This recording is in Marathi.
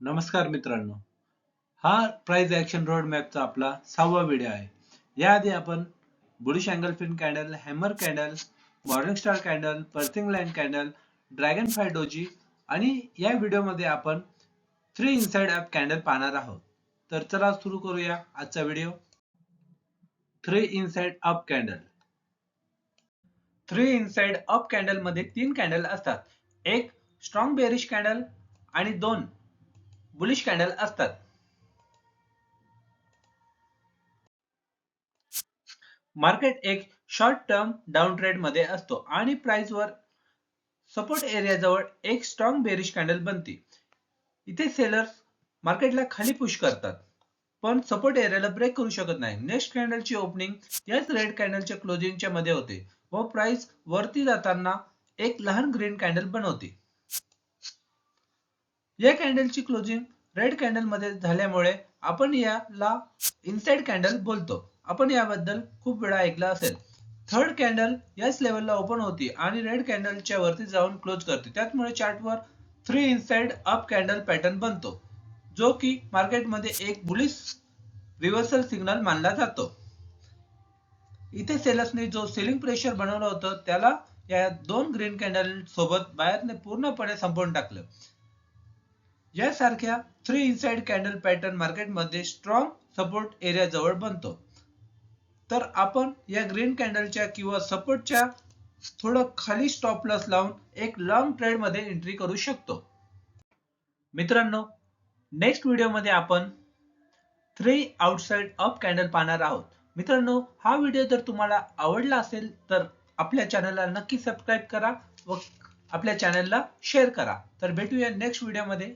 नमस्कार मित्रांनो, हा प्राइस ऍक्शन रोड मॅपचा आपला 6वा व्हिडिओ आहे. याआधी आपण bullish engulfing candle, hammer candle, morning star candle, piercing line candle, dragonfly doji आणि या व्हिडिओमध्ये आपण 3 इनसाइड अप कॅन्डल पाहणार आहोत. तर चला सुरू करूया आजचा video. 3 inside up candle. 3 inside up candle मध्ये 3 कॅन्डल असतात. एक स्ट्रॉंग बेरिश कॅन्डल आणि 2 बुलिश कॅन्डल असतात. मार्केट एक शॉर्ट टर्म डाऊन ट्रेड मध्ये असतो आणि प्राइस वर सपोर्ट एरिया जवळ एक स्ट्रॉंग बेरिश कॅन्डल बनते. इथे सेलर्स मार्केटला खाली पुश करतात पण सपोर्ट एरियाला ब्रेक करू शकत नाही. नेक्स्ट कॅन्डलची ओपनिंग याच रेड कॅन्डलच्या क्लोजिंगच्या मध्ये होते व प्राइस वरती जाताना एक लहान ग्रीन कॅन्डल बनवते. या कॅन्डलची क्लोजिंग रेड कॅन्डल मध्ये झाल्यामुळे आपण याला इनसाइड कॅन्डल बोलतो. आपण याबद्दल खूप वेळा ऐकलं असेल. थर्ड कॅन्डल याच लेवलला ओपन होती आणि रेड कॅन्डलच्या वरती जाऊन क्लोज करते. त्यामुळे चार्टवर 3 इनसाइड अप कॅन्डल पॅटर्न बनतो, जो की मार्केटमध्ये एक बुलिश रिव्हर्सल सिग्नल मानला जातो. इथे सेलर्सने जो सेलिंग प्रेशर बनवलं होतं त्याला या 2 ग्रीन कॅन्डल सोबत बायरने पूर्णपणे संपवून टाकलं. यासारख्या 3 इनसाइड कॅन्डल पॅटर्न मार्केटमध्ये स्ट्रॉंग सपोर्ट एरिया जवळ बनतो. तर आपण या ग्रीन कॅन्डलच्या किंवा सपोर्टच्या थोडं खाली स्टॉप लॉस लावून एक लॉंग ट्रेड मध्ये एंट्री करू शकतो. मित्रांनो, नेक्स्ट व्हिडिओ मध्ये आपण 3 आउटसाइड अप कॅन्डल पाहणार आहोत. मित्रांनो, हा व्हिडिओ जर तुम्हाला आवडला असेल तर आपल्या चॅनलला नक्की सबस्क्राईब करा व आपल्या चॅनलला शेअर करा. तर भेटूया नेक्स्ट व्हिडिओ मध्ये.